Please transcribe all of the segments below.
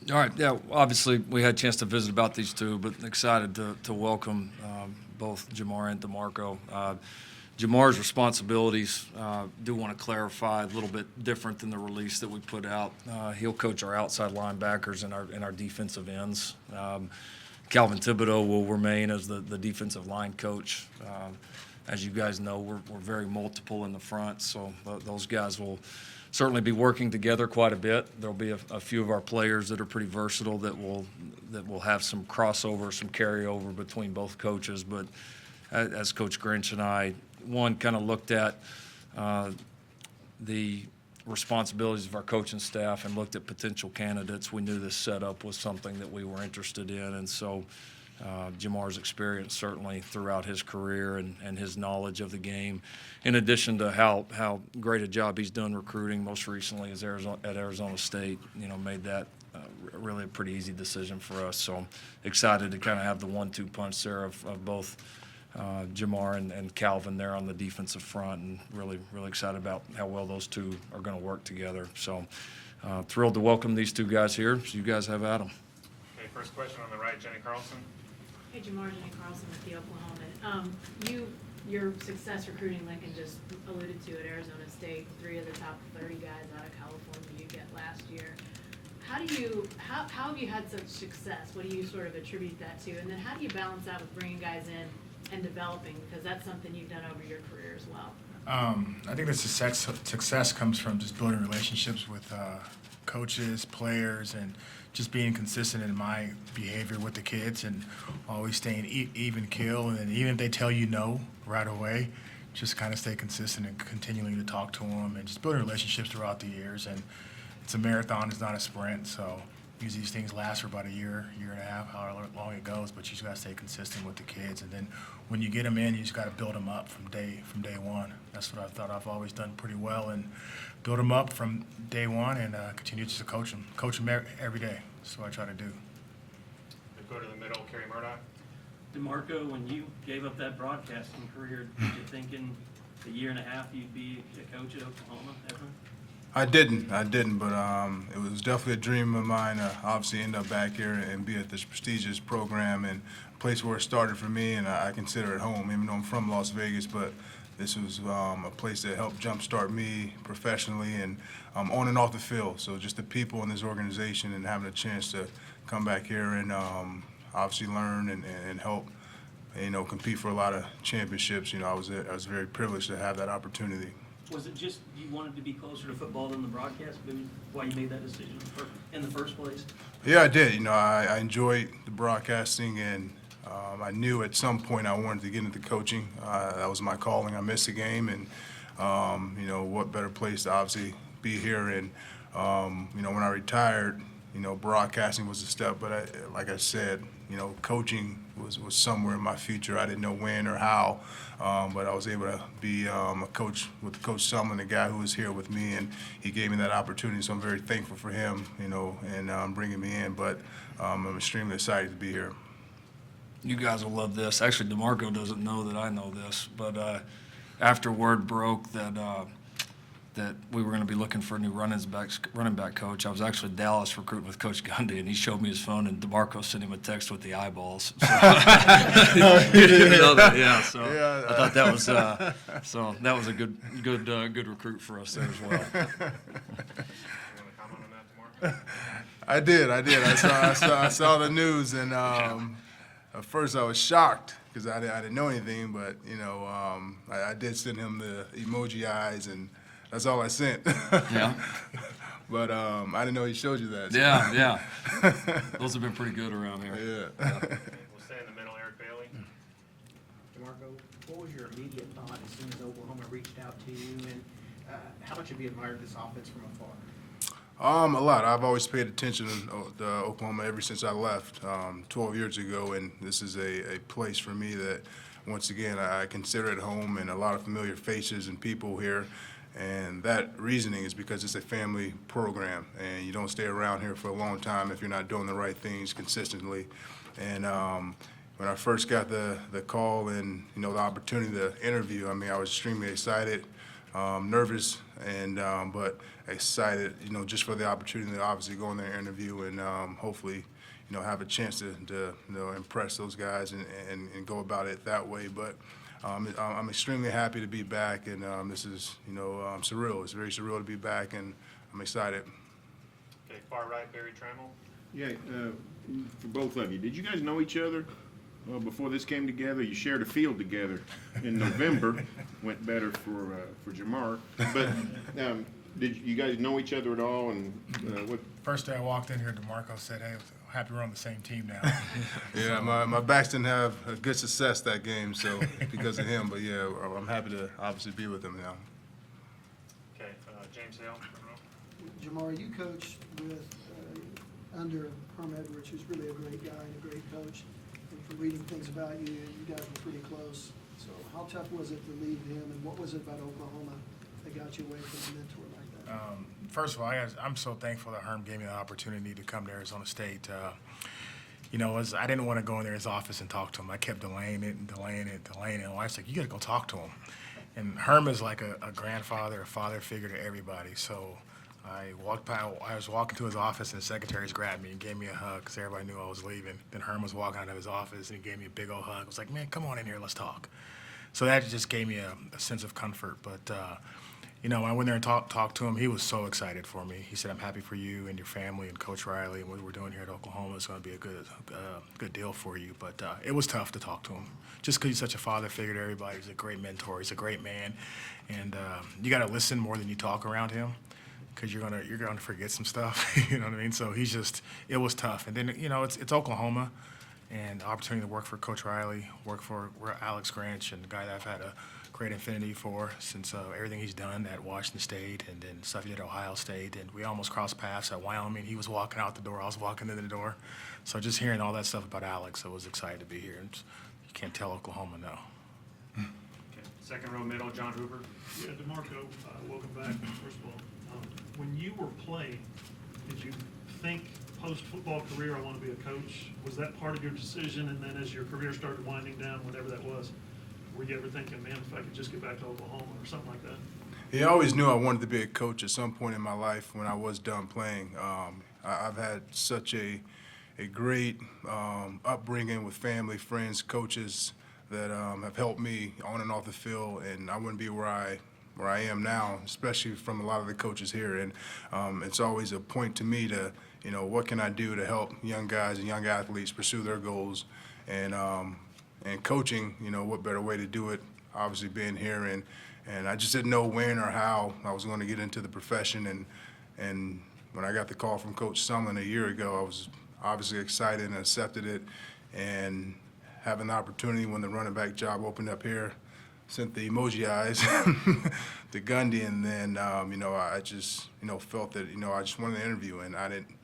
All right, yeah, obviously we had a chance to visit about these two, but excited to welcome both Jamar and DeMarco. Jamar's responsibilities, do want to clarify, a little bit different than the release that we put out. He'll coach our outside linebackers and our defensive ends. Calvin Thibodeau will remain as the defensive line coach. As you guys know, we're very multiple in the front, so those guys will certainly be working together quite a bit. There'll be a few of our players that are pretty versatile that will have some crossover, some carryover between both coaches. But as Coach Grinch and I, kind of looked at the responsibilities of our coaching staff and looked at potential candidates, we knew this setup was something that we were interested in. And so Jamar's experience certainly throughout his career and his knowledge of the game, in addition to how great a job he's done recruiting most recently at Arizona State, made that really a pretty easy decision for us. So excited to kind of have the 1-2 punch there of both Jamar and Calvin there on the defensive front, and really excited about how well those two are going to work together. So thrilled to welcome these two guys here. So you guys have at them. Okay, first question on the right, Jenny Carlson. Hey, Jamar, Jenny Carlson with the Oklahoma. Your success recruiting, Lincoln just alluded to at Arizona State, 3 of the top 30 guys out of California you get last year. How have you had such success? What do you sort of attribute that to? And then how do you balance that with bringing guys in and developing? Because that's something you've done over your career as well. I think the success comes from just building relationships with coaches, players, and just being consistent in my behavior with the kids and always staying even keel. And even if they tell you no right away, just kind of stay consistent and continuing to talk to them and just building relationships throughout the years. And it's a marathon, it's not a sprint. So usually these things last for about a year and a half, however long it goes, but you just got to stay consistent with the kids. And then when you get them in, you just got to build them up from day one. That's what I thought I've always done pretty well, and build them up from day one and continue just to coach them every day. That's what I try to do. We'll go to the middle, Kerry Murdoch. DeMarco, when you gave up that broadcasting career, did you think in a year and a half you'd be a coach at Oklahoma ever? I didn't, but it was definitely a dream of mine to obviously end up back here and be at this prestigious program and a place where it started for me, and I consider it home, even though I'm from Las Vegas. But this was a place that helped jumpstart me professionally and on and off the field. So just the people in this organization and having a chance to come back here and obviously learn and help, compete for a lot of championships. I was very privileged to have that opportunity. Was it just you wanted to be closer to football than the broadcast? Why you made that decision in the first place? Yeah, I did. I enjoyed the broadcasting, and I knew at some point I wanted to get into coaching. That was my calling. I missed the game, and what better place to obviously be here. And when I retired, broadcasting was a step. But like I said, coaching was somewhere in my future. I didn't know when or how, but I was able to be a coach with Coach Sumlin, the guy who was here with me, and he gave me that opportunity. So I'm very thankful for him, and bringing me in. But I'm extremely excited to be here. You guys will love this. Actually, DeMarco doesn't know that I know this, but after word broke that we were going to be looking for a new running back coach, I was actually in Dallas recruiting with Coach Gundy, and he showed me his phone, and DeMarco sent him a text with the eyeballs. So, you didn't know that, yeah. So yeah, I thought that was a good recruit for us there as well. You want to comment on that, DeMarco? I did. I saw the news, and at first I was shocked because I didn't know anything, but I did send him the emoji eyes, and that's all I sent. Yeah. But I didn't know he showed you that. So. Yeah. Those have been pretty good around here. Yeah. We'll stay in the middle, Eric Bailey. DeMarco, what was your immediate thought as soon as Oklahoma reached out to you, and how much have you admired this offense from afar? A lot. I've always paid attention to Oklahoma ever since I left 12 years ago, and this is a place for me that, once again, I consider it home, and a lot of familiar faces and people here. And that reasoning is because it's a family program, and you don't stay around here for a long time if you're not doing the right things consistently. And when I first got the call and the opportunity to interview, I was extremely excited, nervous and but excited, just for the opportunity to obviously go in there and interview and hopefully, have a chance to impress those guys and go about it that way. But I'm extremely happy to be back, and this is, surreal. It's very surreal to be back, and I'm excited. Okay, far right, Barry Trammell. Yeah, for both of you, did you guys know each other before this came together? You shared a field together in November. Went better for Jamar. But did you guys know each other at all? And what? First day I walked in here, DeMarco said, "Hey, happy we're on the same team now." Yeah, my backs didn't have a good success that game, so because of him. But yeah, I'm happy to obviously be with him now. Okay, James Hale, front row. Jamar, you coached with, under Herm Edwards, who's really a great guy and a great coach. And from reading things about you, you guys were pretty close. So how tough was it to leave him, and what was it about Oklahoma that got you away from a mentor like that? First of all, I'm so thankful that Herm gave me the opportunity to come to Arizona State. I didn't want to go in there his office and talk to him. I kept delaying it. And my wife's like, "You got to go talk to him." And Herm is like a grandfather, a father figure to everybody. So I was walking to his office, and the secretaries grabbed me and gave me a hug because everybody knew I was leaving. Then Herm was walking out of his office, and he gave me a big old hug. I was like, "Man, come on in here, let's talk." So that just gave me a sense of comfort. But when I went there and talked to him, he was so excited for me. He said, "I'm happy for you and your family and Coach Riley and what we're doing here at Oklahoma is going to be a good deal for you." But it was tough to talk to him, just because he's such a father figure to everybody. He's a great mentor. He's a great man, and you got to listen more than you talk around him, because you're gonna forget some stuff. You know what I mean? So it was tough. And then it's Oklahoma, and the opportunity to work for Coach Riley, work for Alex Grinch, and the guy that I've had a great affinity for since everything he's done at Washington State and then stuff he did at Ohio State. And we almost crossed paths at Wyoming. He was walking out the door, I was walking in the door. So just hearing all that stuff about Alex, I was excited to be here. And you can't tell Oklahoma no. Okay, second row middle, John Hoover. Yeah, DeMarco, welcome back, first of all. When you were playing, did you think post-football career, I want to be a coach? Was that part of your decision? And then as your career started winding down, whatever that was, were you ever thinking, man, if I could just get back to Oklahoma or something like that? Yeah, I always knew I wanted to be a coach at some point in my life when I was done playing. I've had such a great upbringing with family, friends, coaches that have helped me on and off the field, and I wouldn't be where I am now, especially from a lot of the coaches here. And it's always a point to me to, what can I do to help young guys and young athletes pursue their goals, and coaching, what better way to do it, obviously being here. And I just didn't know when or how I was going to get into the profession. And when I got the call from Coach Sumlin a year ago, I was obviously excited and accepted it. And having the opportunity when the running back job opened up here, sent the emoji eyes to Gundy, and then I just felt that I just wanted to interview, and I didn't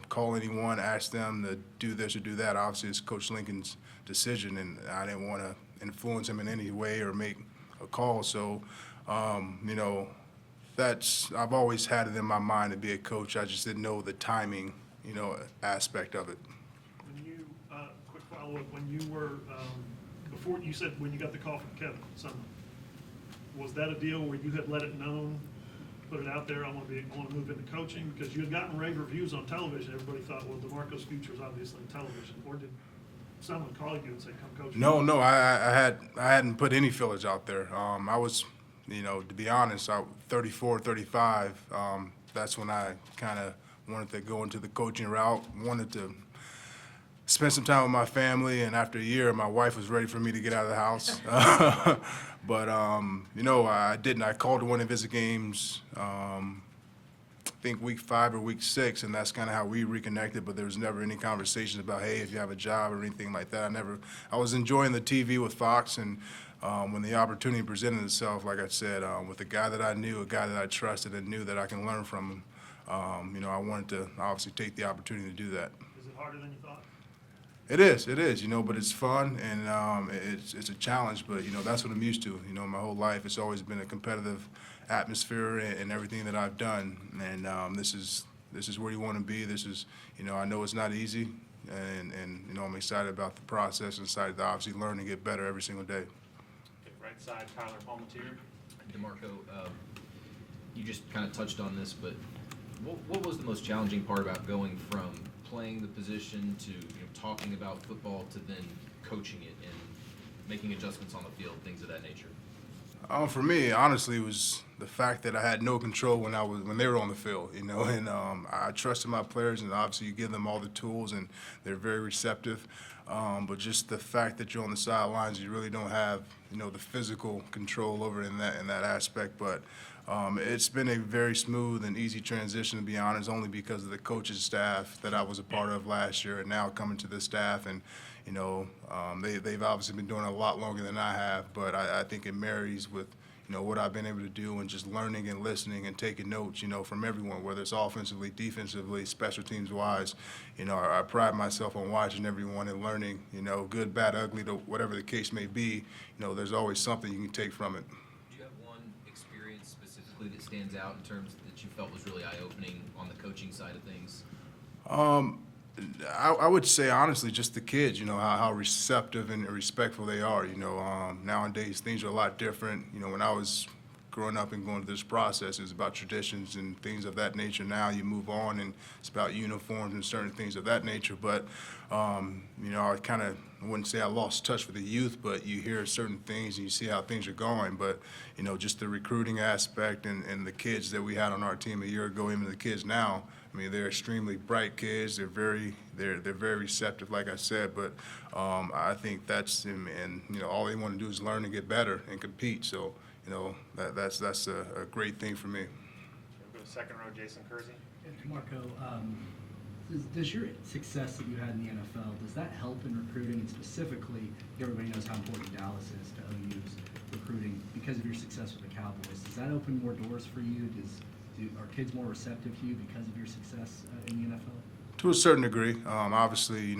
call anyone, ask them to do this or do that. Obviously, it's Coach Lincoln's decision, and I didn't want to influence him in any way or make a call. So I've always had it in my mind to be a coach. I just didn't know the timing aspect of it. When you, quick follow-up, when you were, before you said when you got the call from Kevin Sumlin, was that a deal where you had let it known, put it out there, I want to move into coaching? Because you had gotten rave reviews on television. Everybody thought, well, DeMarco's future is obviously in television. Or did someone call you and say, come coach? No, I hadn't put any fillers out there. I was, to be honest, 34, 35. That's when I kind of wanted to go into the coaching route, wanted to spend some time with my family, and after a year, my wife was ready for me to get out of the house. But, I didn't. I called to one of his games, I think week 5 or week 6, and that's kind of how we reconnected, but there was never any conversations about, hey, if you have a job or anything like that. I was enjoying the TV with Fox, and when the opportunity presented itself, like I said, with a guy that I knew, a guy that I trusted and knew that I can learn from him, I wanted to obviously take the opportunity to do that. Is it harder than you thought? It is, but it's fun, and it's a challenge, but, that's what I'm used to. My whole life, it's always been a competitive atmosphere and everything that I've done, and this is where you want to be. This is, I know it's not easy, and I'm excited about the process and excited to obviously learn and get better every single day. Okay, right side, Tyler Palmatier. DeMarco, you just kind of touched on this, but what was the most challenging part about going from playing the position to talking about football to then coaching it and making adjustments on the field, things of that nature? For me, honestly, it was the fact that I had no control when they were on the field, and I trusted my players, and obviously you give them all the tools, and they're very receptive. But just the fact that you're on the sidelines, you really don't have the physical control over it in that aspect. But it's been a very smooth and easy transition, to be honest, only because of the coaching staff that I was a part of last year, and now coming to the staff, and they've obviously been doing it a lot longer than I have. But I think it marries with what I've been able to do, and just learning and listening and taking notes, from everyone, whether it's offensively, defensively, special teams wise. I pride myself on watching everyone and learning, good, bad, ugly, whatever the case may be. There's always something you can take from it. Do you have one experience specifically that stands out in terms that you felt was really eye-opening on the coaching side of things? I would say, honestly, just the kids, how receptive and respectful they are. Nowadays things are a lot different. When I was growing up and going through this process, it was about traditions and things of that nature. Now you move on, and it's about uniforms and certain things of that nature. But, I wouldn't say I lost touch with the youth, but you hear certain things and you see how things are going. But, just the recruiting aspect and the kids that we had on our team a year ago, even the kids now, they're extremely bright kids. They're very receptive, like I said. But I think that's and all they want to do is learn and get better and compete. So that's a great thing for me. Go to second row, Jason Kersey. DeMarco, does your success that you had in the NFL, does that help in recruiting? And specifically, everybody knows how important Dallas is to OU's recruiting because of your success with the Cowboys. Does that open more doors for you? Are kids more receptive to you because of your success in the NFL? To a certain degree. Obviously,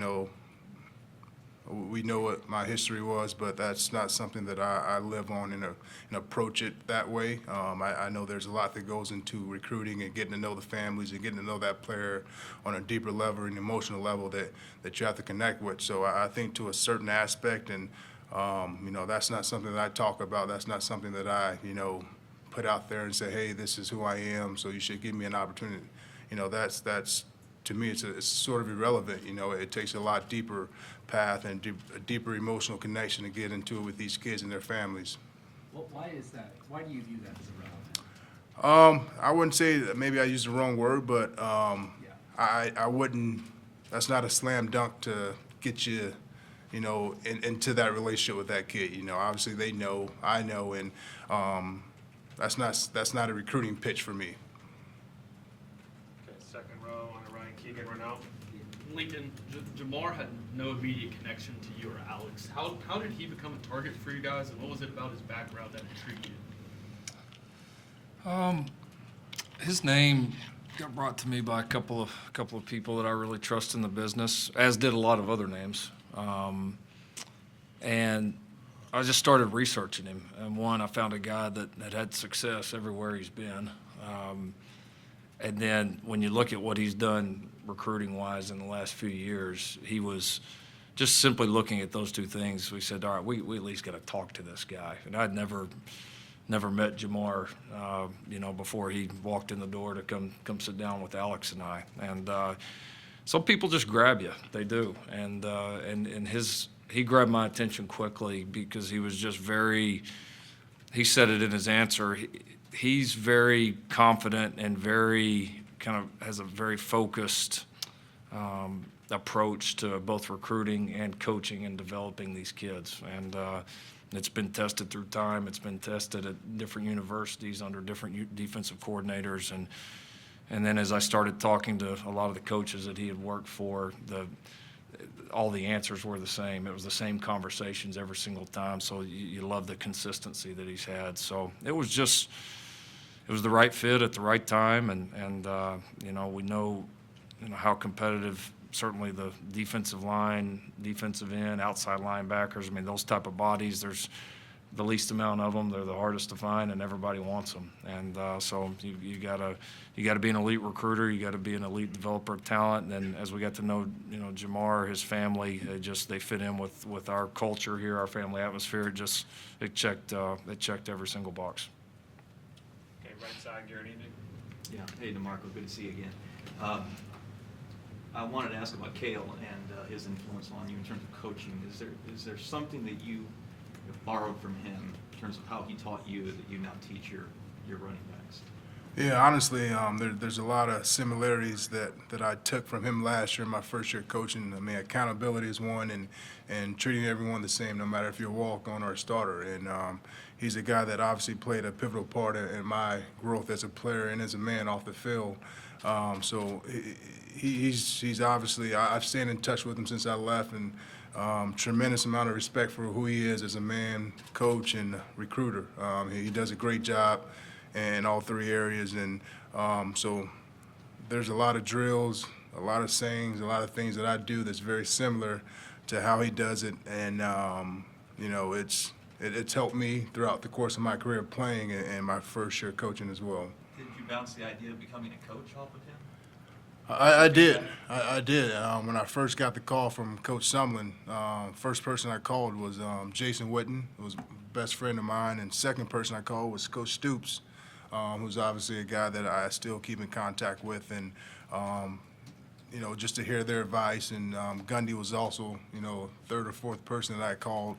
we know what my history was, but that's not something that I live on and approach it that way. I know there's a lot that goes into recruiting and getting to know the families and getting to know that player on a deeper level and emotional level that you have to connect with. So I think to a certain aspect, and that's not something that I talk about. That's not something that I put out there and say, hey, this is who I am, so you should give me an opportunity. That's to me, it's sort of irrelevant. It takes a lot deeper path and a deeper emotional connection to get into it with these kids and their families. Well, why is that? Why do you view that as irrelevant? I wouldn't say that, maybe I used the wrong word, but I wouldn't. That's not a slam dunk to get you, into that relationship with that kid. Obviously they know, I know, and that's not a recruiting pitch for me. Okay, second row on the right, Keegan Renault. Lincoln, Jamar had no immediate connection to you or Alex. How did he become a target for you guys, and what was it about his background that intrigued you? His name got brought to me by a couple of people that I really trust in the business, as did a lot of other names. And I just started researching him. And one, I found a guy that had success everywhere he's been. And then when you look at what he's done recruiting-wise in the last few years, he was just simply looking at those two things. We said, all right, we at least got to talk to this guy. And I'd never met Jamar, before he walked in the door to come sit down with Alex and I. And some people just grab you, they do. And he grabbed my attention quickly because he was just he said it in his answer, he's very confident and very has a very focused approach to both recruiting and coaching and developing these kids. And it's been tested through time. It's been tested at different universities under different defensive coordinators. And then as I started talking to a lot of the coaches that he had worked for, all the answers were the same. It was the same conversations every single time. So you love the consistency that he's had. So it was the right fit at the right time. And we know how competitive certainly the defensive line, defensive end, outside linebackers, those type of bodies, there's the least amount of them. They're the hardest to find, and everybody wants them. And so you gotta be an elite recruiter. You got to be an elite developer of talent. And then as we got to know, Jamar, his family, they fit in with our culture here, our family atmosphere. It checked every single box. Okay, right side, Garrett Evening. Yeah, hey DeMarco, good to see you again. I wanted to ask about Cale and his influence on you in terms of coaching. Is there something that you have borrowed from him in terms of how he taught you that you now teach your running backs? Yeah, honestly, there's a lot of similarities that I took from him last year, my first year coaching. I mean, accountability is one, and treating everyone the same, no matter if you're a walk-on or a starter. And he's a guy that obviously played a pivotal part in my growth as a player and as a man off the field. So he's obviously, I've stayed in touch with him since I left, and tremendous amount of respect for who he is as a man, coach, and recruiter. He does a great job in all three areas, and so there's a lot of drills, a lot of sayings, a lot of things that I do that's very similar to how he does it, and you know, it's helped me throughout the course of my career playing and my first year coaching as well. Did you bounce the idea of becoming a coach off of him? I did. When I first got the call from Coach Sumlin, first person I called was Jason Witten, who was a best friend of mine, and second person I called was Coach Stoops, who's obviously a guy that I still keep in contact with, and you know, just to hear their advice. And Gundy was also, you know, third or fourth person that I called.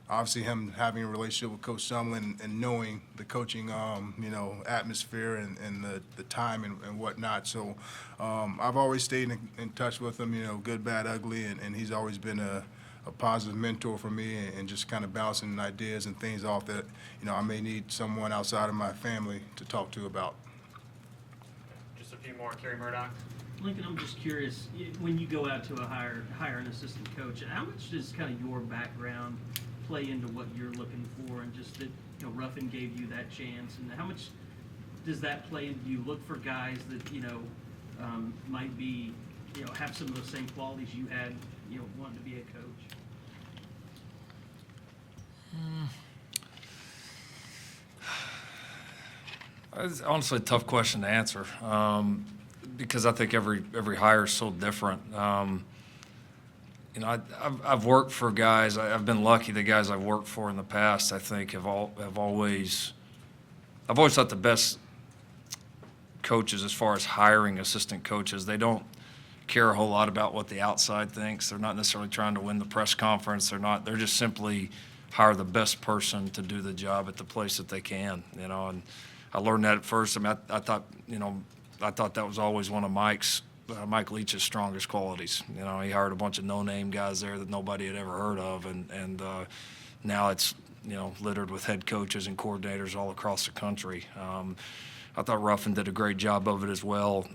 Obviously, him having a relationship with Coach Sumlin and knowing the coaching, you know, atmosphere and the time and whatnot. So I've always stayed in touch with him, you know, good, bad, ugly, and he's always been a positive mentor for me, and just kind of bouncing ideas and things off that, you know, I may need someone outside of my family to talk to about. Just a few more. Kerry Murdoch. Lincoln, I'm just curious, when you go out to hire an assistant coach, how much does kind of your background play into what you're looking for, and just that, you know, Ruffin gave you that chance, and how much does that play into, you look for guys that, you know, might be, you know, have some of those same qualities you had, you know, wanting to be a coach? It's honestly a tough question to answer, because I think every hire is so different. You know, I've worked for guys. I've been lucky. The guys I've worked for in the past, I think, I've always thought the best coaches, as far as hiring assistant coaches, they don't care a whole lot about what the outside thinks. They're not necessarily trying to win the press conference. They're just simply hire the best person to do the job at the place that they can. You know, and I learned that at first. I mean, I thought that was always one of Mike Leach's strongest qualities. You know, he hired a bunch of no-name guys there that nobody had ever heard of, and now it's, you know, littered with head coaches and coordinators all across the country. I thought Ruffin did a great job of it as well.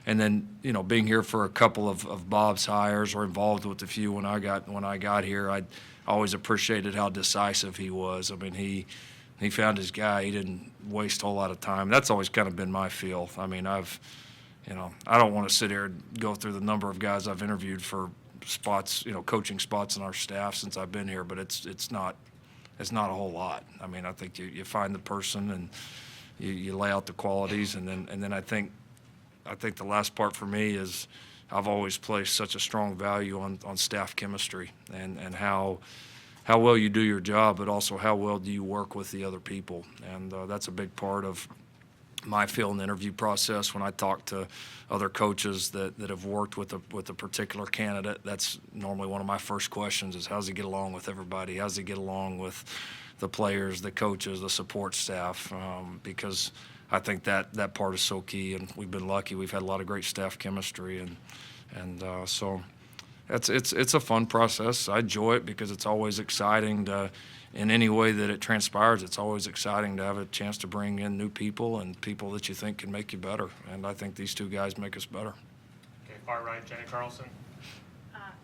And then, you know, being here for a couple of Bob's hires, or involved with a few when I got here, I always appreciated how decisive he was. I mean, he found his guy. He didn't waste a whole lot of time. That's always kind of been my feel. I mean, you know, I don't want to sit here and go through the number of guys I've interviewed for spots, you know, coaching spots in our staff since I've been here, but it's not a whole lot. I mean, I think you find the person and you lay out the qualities, and then I think the last part for me is I've always placed such a strong value on staff chemistry and how well you do your job, but also how well do you work with the other people, and that's a big part of my field and interview process. When I talk to other coaches that have worked with a particular candidate, that's normally one of my first questions is, how's he get along with everybody? How's he get along with the players, the coaches, the support staff? Because I think that part is so key, and we've been lucky. We've had a lot of great staff chemistry, and so it's a fun process. I enjoy it because it's always exciting to, in any way that it transpires, it's always exciting to have a chance to bring in new people and people that you think can make you better. And I think these two guys make us better. Okay, far right, Jenny Carlson.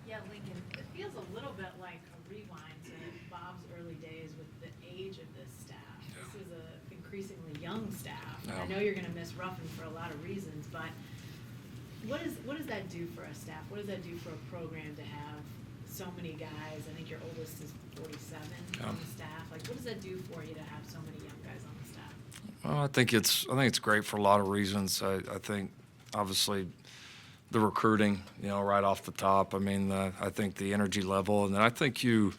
Yeah, Lincoln, it feels a little bit like a rewind to Bob's early days with the age of this staff. This is a increasingly young staff. Yeah. I know you're going to miss Ruffin for a lot of reasons, but what does that do for a staff? What does that do for a program to have so many guys? I think your oldest is 47 on the staff. Like, what does that do for you to have so many young guys on the staff? Well, I think it's great for a lot of reasons. I think obviously the recruiting, you know, right off the top. I mean, I think the energy level, and then I think you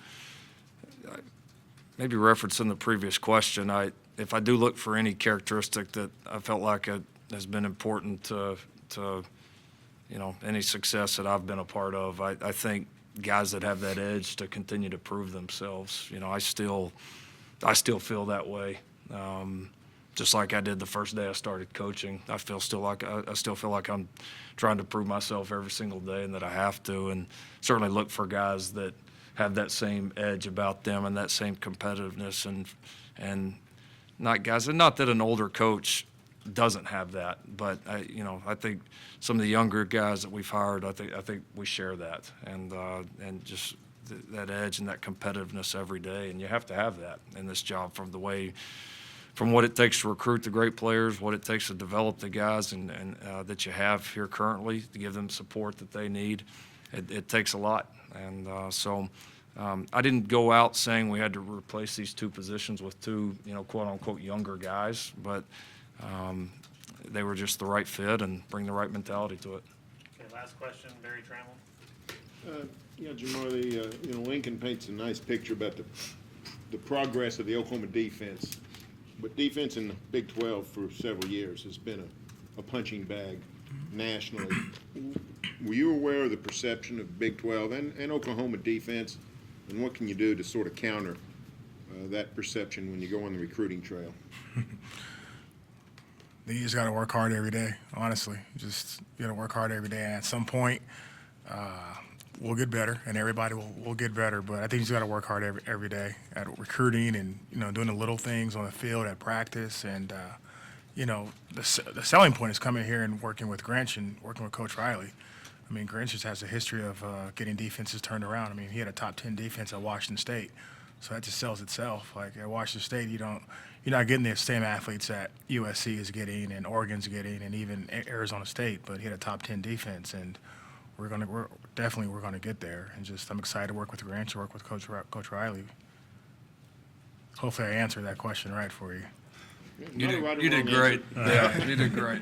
maybe referenced in the previous question. if I do look for any characteristic that I felt like has been important to any success that I've been a part of, I think guys that have that edge to continue to prove themselves. I still feel that way. Just like I did the first day I started coaching, I still feel like I'm trying to prove myself every single day, and that I have to, and certainly look for guys that have that same edge about them and that same competitiveness, and not that an older coach doesn't have that, but I think some of the younger guys that we've hired, I think we share that, and just that edge and that competitiveness every day, and you have to have that in this job from what it takes to recruit the great players, what it takes to develop the guys and that you have here currently, to give them support that they need. It takes a lot, and so I didn't go out saying we had to replace these two positions with two, quote unquote younger guys, but they were just the right fit and bring the right mentality to it. Okay, last question, Barry Trammell. Jamar, Lincoln paints a nice picture about the progress of the Oklahoma defense. But defense in the Big 12 for several years has been a punching bag nationally. Were you aware of the perception of Big 12 and Oklahoma defense, and what can you do to sort of counter that perception when you go on the recruiting trail? You just got to work hard every day, honestly. You got to work hard every day, and at some point, we'll get better, and everybody will get better. But I think you just got to work hard every day at recruiting and doing the little things on the field at practice. And the selling point is coming here and working with Grinch and working with Coach Riley. I mean, Grinch just has a history of getting defenses turned around. I mean, he had a top 10 defense at Washington State, so that just sells itself. Like at Washington State, you're not getting the same athletes that USC is getting and Oregon's getting and even Arizona State, but he had a top 10 defense, and we're definitely gonna get there. And I'm excited to work with Grinch, work with Coach Riley. Hopefully, I answered that question right for you. You did great. Yeah, you did great.